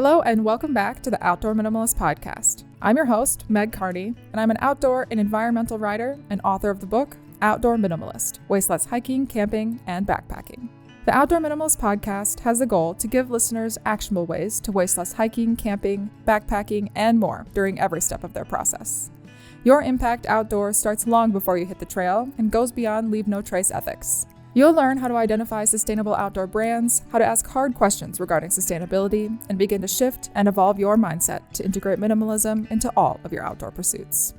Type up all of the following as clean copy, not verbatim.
Hello and welcome back to the Outdoor Minimalist Podcast. I'm your host, Meg Carney, and I'm an outdoor and environmental writer and author of the book, Outdoor Minimalist, Waste Less Hiking, Camping, and Backpacking. The Outdoor Minimalist Podcast has the goal to give listeners actionable ways to waste less hiking, camping, backpacking, and more during every step of their process. Your impact outdoors starts long before you hit the trail and goes beyond leave no trace ethics. You'll learn how to identify sustainable outdoor brands, how to ask hard questions regarding sustainability, and begin to shift and evolve your mindset to integrate minimalism into all of your outdoor pursuits.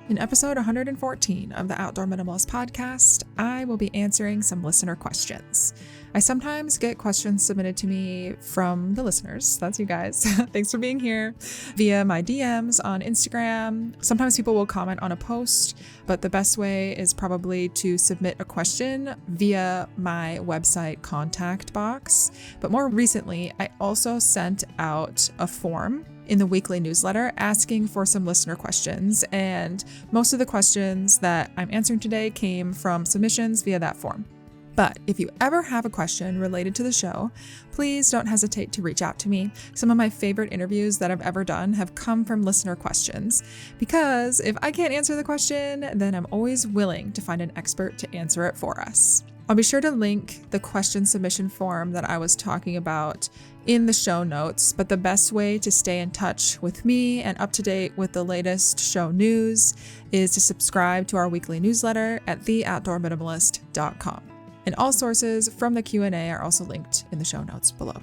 In episode 114 of the Outdoor Minimalist Podcast, I will be answering some listener questions. I sometimes get questions submitted to me from the listeners, that's you guys, thanks for being here, via my DMs on Instagram. Sometimes people will comment on a post, but the best way is probably to submit a question via my website contact box. But more recently, I also sent out a form in the weekly newsletter asking for some listener questions, and most of the questions that I'm answering today came from submissions via that form. But if you ever have a question related to the show, please don't hesitate to reach out to me. Some of my favorite interviews that I've ever done have come from listener questions, because if I can't answer the question, then I'm always willing to find an expert to answer it for us. I'll be sure to link the question submission form that I was talking about in the show notes, but the best way to stay in touch with me and up to date with the latest show news is to subscribe to our weekly newsletter at theoutdoorminimalist.com. And all sources from the Q&A are also linked in the show notes below.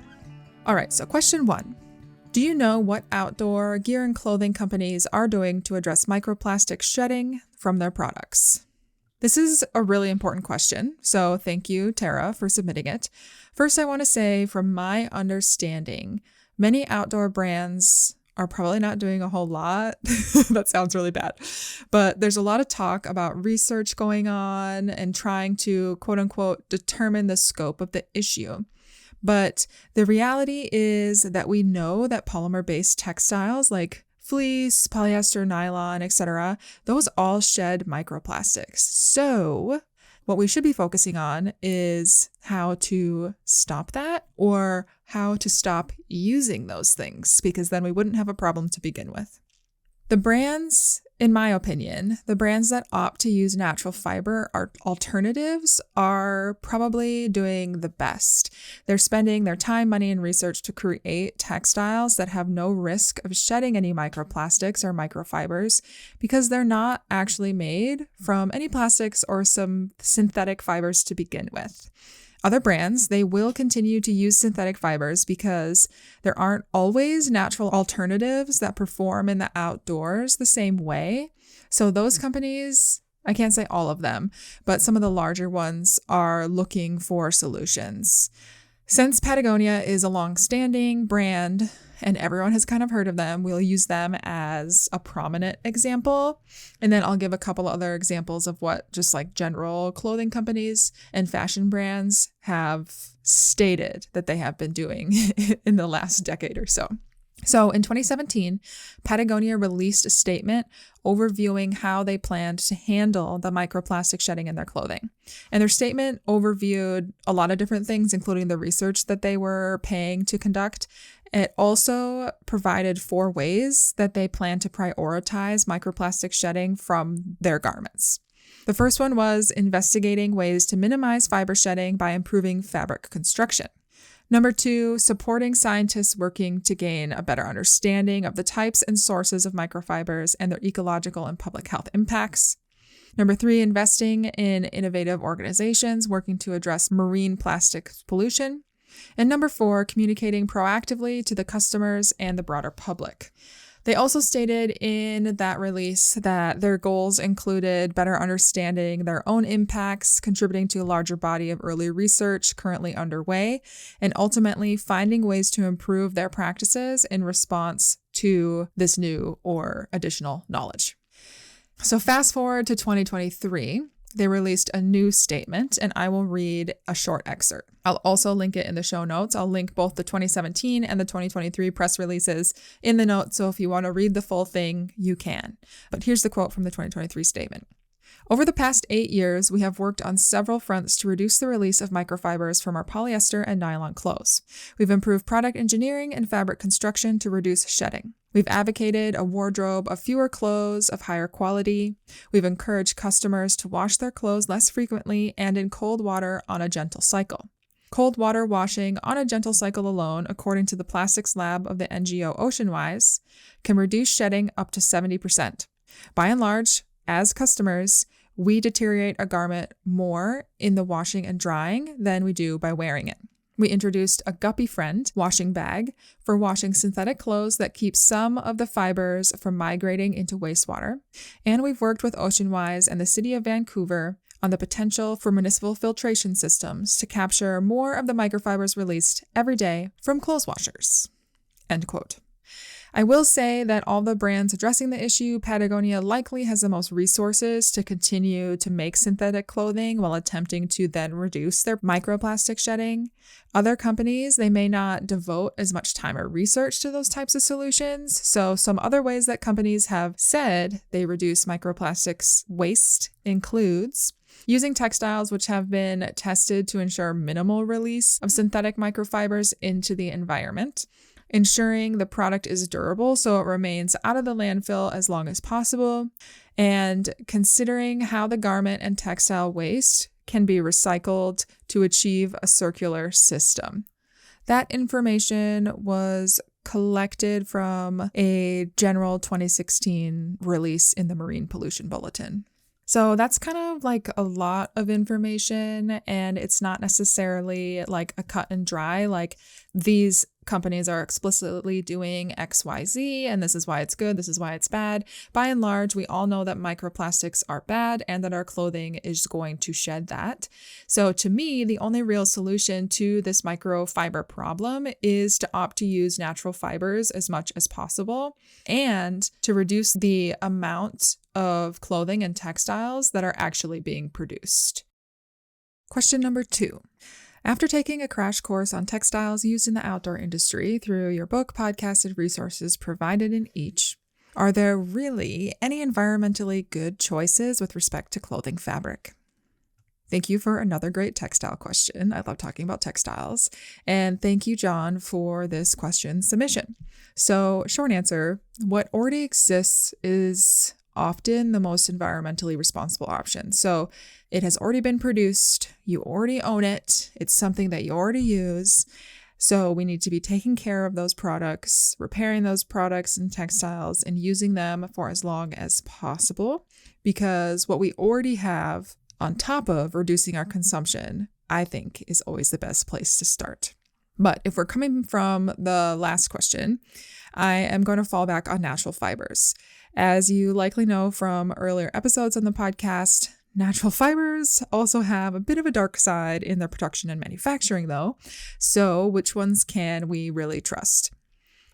All right, so question 1. Do you know what outdoor gear and clothing companies are doing to address microplastic shedding from their products? This is a really important question, so thank you, Tara, for submitting it. First, I want to say, from my understanding, many outdoor brands are probably not doing a whole lot. That sounds really bad. But there's a lot of talk about research going on and trying to, quote unquote, determine the scope of the issue. But the reality is that we know that polymer-based textiles like fleece, polyester, nylon, etc., those all shed microplastics. So what we should be focusing on is how to stop that, or how to stop using those things, because then we wouldn't have a problem to begin with. The brands, in my opinion, the brands that opt to use natural fiber alternatives are probably doing the best. They're spending their time, money, and research to create textiles that have no risk of shedding any microplastics or microfibers, because they're not actually made from any plastics or some synthetic fibers to begin with. Other brands, they will continue to use synthetic fibers because there aren't always natural alternatives that perform in the outdoors the same way. So those companies, I can't say all of them, but some of the larger ones are looking for solutions. Since Patagonia is a long-standing brand and everyone has kind of heard of them, we'll use them as a prominent example. And then I'll give a couple other examples of what just like general clothing companies and fashion brands have stated that they have been doing in the last decade or so. So in 2017, Patagonia released a statement overviewing how they planned to handle the microplastic shedding in their clothing. And their statement overviewed a lot of different things, including the research that they were paying to conduct. It also provided 4 ways that they plan to prioritize microplastic shedding from their garments. The first one was investigating ways to minimize fiber shedding by improving fabric construction. Number 2, supporting scientists working to gain a better understanding of the types and sources of microfibers and their ecological and public health impacts. Number 3, investing in innovative organizations working to address marine plastic pollution. And number 4, communicating proactively to the customers and the broader public. They also stated in that release that their goals included better understanding their own impacts, contributing to a larger body of early research currently underway, and ultimately finding ways to improve their practices in response to this new or additional knowledge. So fast forward to 2023. They released a new statement, and I will read a short excerpt. I'll also link it in the show notes. I'll link both the 2017 and the 2023 press releases in the notes, so if you want to read the full thing, you can. But here's the quote from the 2023 statement. Over the past 8 years, we have worked on several fronts to reduce the release of microfibers from our polyester and nylon clothes. We've improved product engineering and fabric construction to reduce shedding. We've advocated a wardrobe of fewer clothes of higher quality. We've encouraged customers to wash their clothes less frequently and in cold water on a gentle cycle. Cold water washing on a gentle cycle alone, according to the plastics lab of the NGO Oceanwise, can reduce shedding up to 70%. By and large, as customers, we deteriorate a garment more in the washing and drying than we do by wearing it. We introduced a Guppy Friend washing bag for washing synthetic clothes that keep some of the fibers from migrating into wastewater. And we've worked with Oceanwise and the City of Vancouver on the potential for municipal filtration systems to capture more of the microfibers released every day from clothes washers. End quote. I will say that all the brands addressing the issue, Patagonia likely has the most resources to continue to make synthetic clothing while attempting to then reduce their microplastic shedding. Other companies, they may not devote as much time or research to those types of solutions. So some other ways that companies have said they reduce microplastics waste includes using textiles which have been tested to ensure minimal release of synthetic microfibers into the environment, ensuring the product is durable so it remains out of the landfill as long as possible, and considering how the garment and textile waste can be recycled to achieve a circular system. That information was collected from a general 2016 release in the Marine Pollution Bulletin. So that's kind of like a lot of information, and it's not necessarily like a cut and dry, like these companies are explicitly doing XYZ, and this is why it's good, this is why it's bad. By and large, we all know that microplastics are bad and that our clothing is going to shed that. So to me, the only real solution to this microfiber problem is to opt to use natural fibers as much as possible and to reduce the amount of clothing and textiles that are actually being produced. Question number 2. After taking a crash course on textiles used in the outdoor industry through your book, podcast, and resources provided in each, are there really any environmentally good choices with respect to clothing fabric? Thank you for another great textile question. I love talking about textiles. And thank you, John, for this question submission. So, short answer, what already exists is often the most environmentally responsible option. So it has already been produced, you already own it, it's something that you already use. So we need to be taking care of those products, repairing those products and textiles, and using them for as long as possible, because what we already have on top of reducing our consumption, I think, is always the best place to start. But if we're coming from the last question, I am going to fall back on natural fibers. As you likely know from earlier episodes on the podcast, natural fibers also have a bit of a dark side in their production and manufacturing, though. So which ones can we really trust?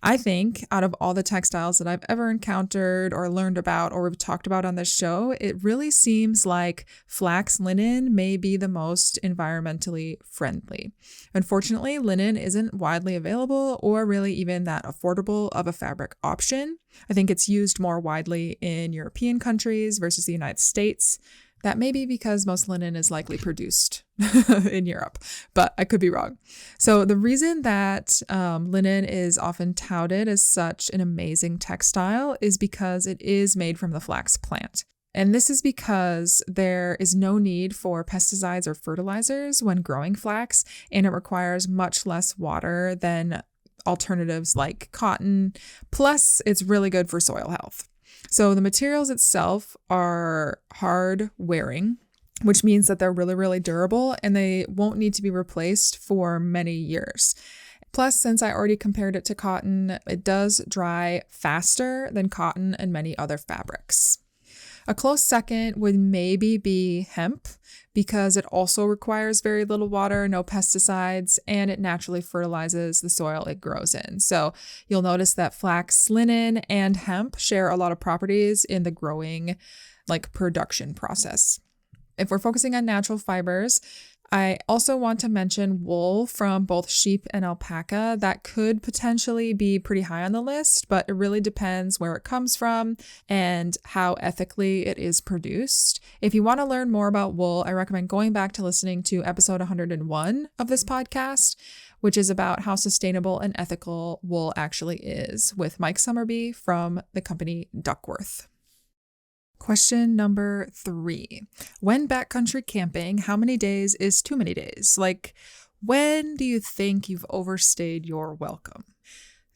I think out of all the textiles that I've ever encountered or learned about or we've talked about on this show, it really seems like flax linen may be the most environmentally friendly. Unfortunately, linen isn't widely available or really even that affordable of a fabric option. I think it's used more widely in European countries versus the United States. That may be because most linen is likely produced in Europe, but I could be wrong. So the reason that linen is often touted as such an amazing textile is because it is made from the flax plant. And this is because there is no need for pesticides or fertilizers when growing flax, and it requires much less water than alternatives like cotton. Plus, it's really good for soil health. So the materials itself are hard wearing, which means that they're really, really durable and they won't need to be replaced for many years. Plus, since I already compared it to cotton, it does dry faster than cotton and many other fabrics. A close second would maybe be hemp, because it also requires very little water, no pesticides, and it naturally fertilizes the soil it grows in. So you'll notice that flax, linen, and hemp share a lot of properties in the growing, production process. If we're focusing on natural fibers, I also want to mention wool from both sheep and alpaca. That could potentially be pretty high on the list, but it really depends where it comes from and how ethically it is produced. If you want to learn more about wool, I recommend going back to listening to episode 101 of this podcast, which is about how sustainable and ethical wool actually is, with Mike Somerby from the company Duckworth. Question number 3. When backcountry camping, how many days is too many days? Like, when do you think you've overstayed your welcome?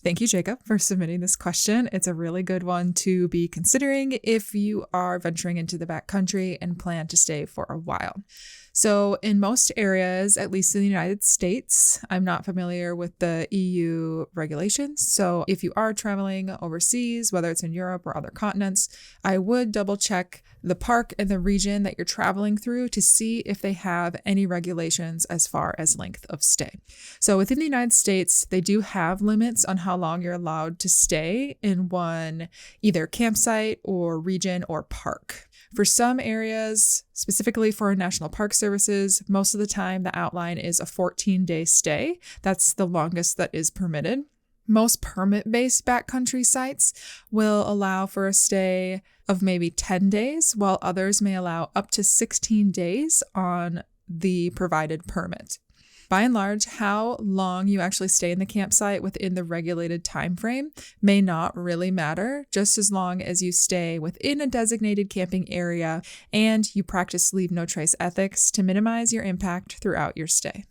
Thank you, Jacob, for submitting this question. It's a really good one to be considering if you are venturing into the backcountry and plan to stay for a while. So in most areas, at least in the United States, I'm not familiar with the EU regulations. So if you are traveling overseas, whether it's in Europe or other continents, I would double check the park and the region that you're traveling through to see if they have any regulations as far as length of stay. So within the United States, they do have limits on how long you're allowed to stay in one either campsite or region or park. For some areas, specifically for National Park Services, most of the time the outline is a 14-day stay. That's the longest that is permitted. Most permit-based backcountry sites will allow for a stay of maybe 10 days, while others may allow up to 16 days on the provided permit. By and large, how long you actually stay in the campsite within the regulated time frame may not really matter, just as long as you stay within a designated camping area and you practice leave no trace ethics to minimize your impact throughout your stay.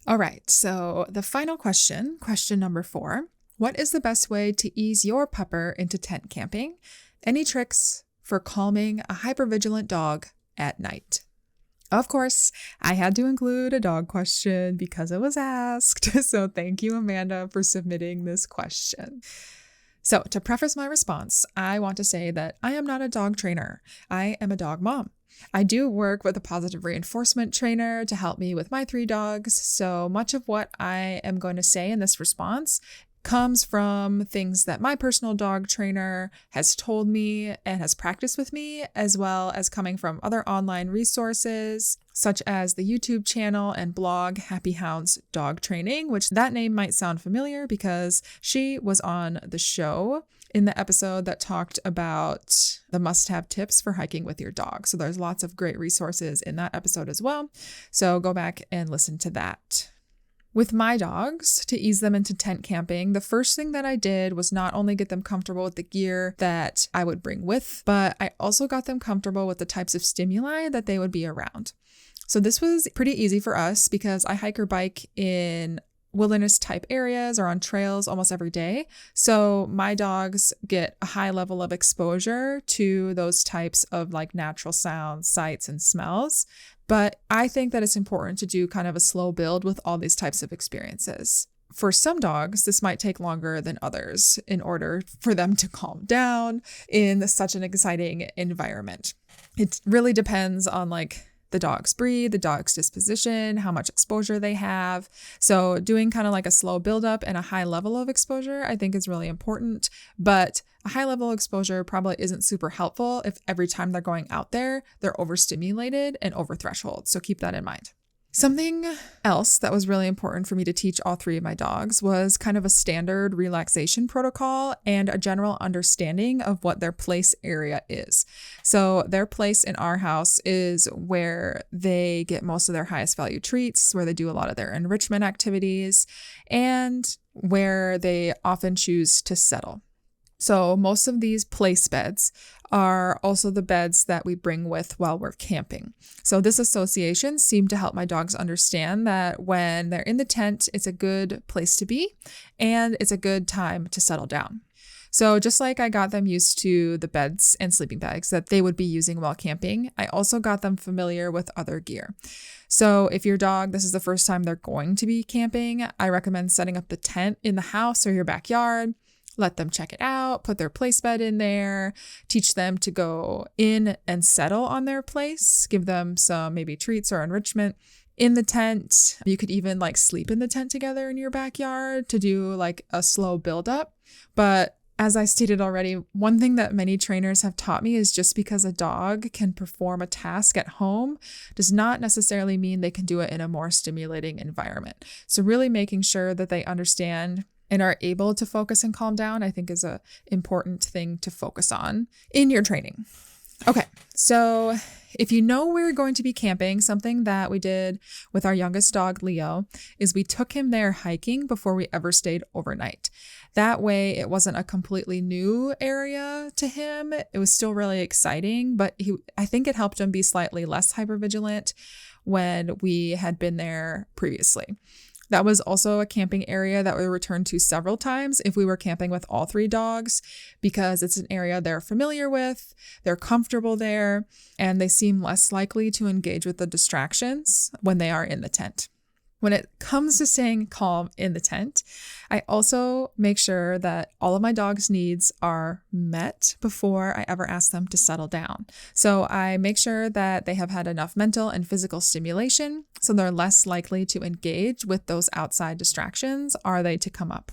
All right, so the final question number 4. What is the best way to ease your pupper into tent camping? Any tricks for calming a hypervigilant dog at night? Of course, I had to include a dog question because it was asked. So thank you, Amanda, for submitting this question. So to preface my response, I want to say that I am not a dog trainer. I am a dog mom. I do work with a positive reinforcement trainer to help me with my 3 dogs. So much of what I am going to say in this response comes from things that my personal dog trainer has told me and has practiced with me, as well as coming from other online resources, such as the YouTube channel and blog Happy Hounds Dog Training, which that name might sound familiar because she was on the show in the episode that talked about the must-have tips for hiking with your dog. So there's lots of great resources in that episode as well. So go back and listen to that. With my dogs, to ease them into tent camping, the first thing that I did was not only get them comfortable with the gear that I would bring with, but I also got them comfortable with the types of stimuli that they would be around. So this was pretty easy for us because I hike or bike in wilderness type areas or on trails almost every day. So my dogs get a high level of exposure to those types of like natural sounds, sights, and smells. But I think that it's important to do kind of a slow build with all these types of experiences. For some dogs, this might take longer than others in order for them to calm down in such an exciting environment. It really depends on like the dog's breed, the dog's disposition, how much exposure they have. So doing kind of like a slow buildup and a high level of exposure, I think is really important. But a high level exposure probably isn't super helpful if every time they're going out there, they're overstimulated and over threshold. So keep that in mind. Something else that was really important for me to teach all 3 of my dogs was kind of a standard relaxation protocol and a general understanding of what their place area is. So their place in our house is where they get most of their highest value treats, where they do a lot of their enrichment activities, and where they often choose to settle. So most of these place beds are also the beds that we bring with while we're camping. So this association seemed to help my dogs understand that when they're in the tent, it's a good place to be and it's a good time to settle down. So just like I got them used to the beds and sleeping bags that they would be using while camping, I also got them familiar with other gear. So if your dog, this is the first time they're going to be camping, I recommend setting up the tent in the house or your backyard. Let them check it out, put their place bed in there, teach them to go in and settle on their place, give them some maybe treats or enrichment in the tent. You could even like sleep in the tent together in your backyard to do like a slow buildup. But As I stated already, one thing that many trainers have taught me is just because a dog can perform a task at home does not necessarily mean they can do it in a more stimulating environment. So really making sure that they understand and are able to focus and calm down, I think is an important thing to focus on in your training. Okay, so if you know we're going to be camping, something that we did with our youngest dog, Leo, is we took him there hiking before we ever stayed overnight. That way, it wasn't a completely new area to him. It was still really exciting, but I think it helped him be slightly less hypervigilant when we had been there previously. That was also a camping area that we returned to several times if we were camping with all 3 dogs, because it's an area they're familiar with, they're comfortable there, and they seem less likely to engage with the distractions when they are in the tent. When it comes to staying calm in the tent, I also make sure that all of my dogs' needs are met before I ever ask them to settle down. So I make sure that they have had enough mental and physical stimulation, so they're less likely to engage with those outside distractions, are they to come up.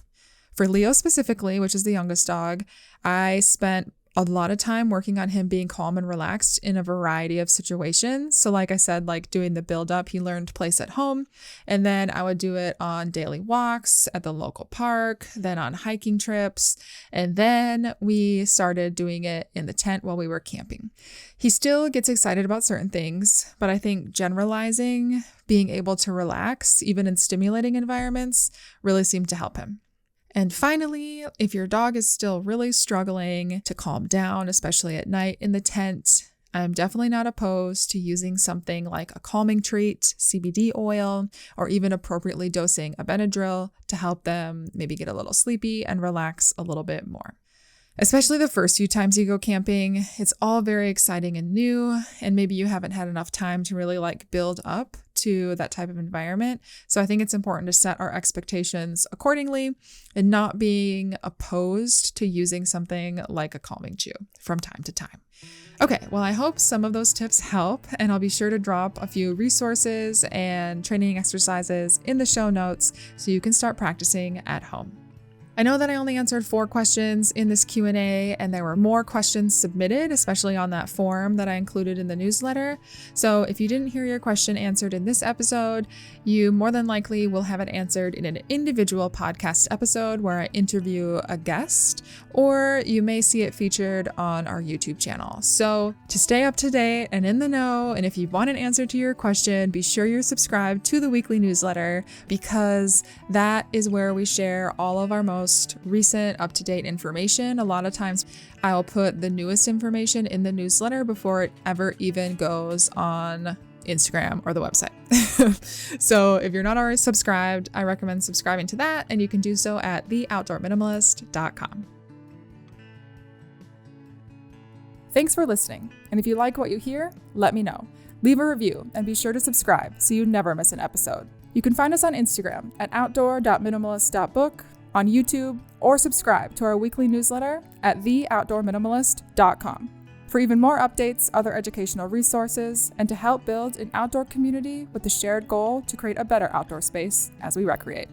For Leo specifically, which is the youngest dog, I spent a lot of time working on him being calm and relaxed in a variety of situations. So like I said, like doing the build up, he learned place at home, and then I would do it on daily walks at the local park, then on hiking trips, and then we started doing it in the tent while we were camping. He still gets excited about certain things, but I think generalizing, being able to relax, even in stimulating environments, really seemed to help him. And finally, if your dog is still really struggling to calm down, especially at night in the tent, I'm definitely not opposed to using something like a calming treat, CBD oil, or even appropriately dosing a Benadryl to help them maybe get a little sleepy and relax a little bit more. Especially the first few times you go camping, it's all very exciting and new, and maybe you haven't had enough time to really build up to that type of environment. So I think it's important to set our expectations accordingly and not being opposed to using something like a calming chew from time to time. Okay, well, I hope some of those tips help, and I'll be sure to drop a few resources and training exercises in the show notes so you can start practicing at home. I know that I only answered 4 questions in this Q&A, and there were more questions submitted, especially on that form that I included in the newsletter. So if you didn't hear your question answered in this episode, you more than likely will have it answered in an individual podcast episode where I interview a guest, or you may see it featured on our YouTube channel. So to stay up to date and in the know, and if you want an answer to your question, be sure you're subscribed to the weekly newsletter, because that is where we share all of our most recent up-to-date information. A lot of times I'll put the newest information in the newsletter before it ever even goes on Instagram or the website. So if you're not already subscribed, I recommend subscribing to that, and you can do so at theoutdoorminimalist.com. Thanks for listening, and if you like what you hear, let me know. Leave a review and be sure to subscribe so you never miss an episode. You can find us on Instagram at outdoor.minimalist.book, on YouTube, or subscribe to our weekly newsletter at theoutdoorminimalist.com. For even more updates, other educational resources, and to help build an outdoor community with the shared goal to create a better outdoor space as we recreate.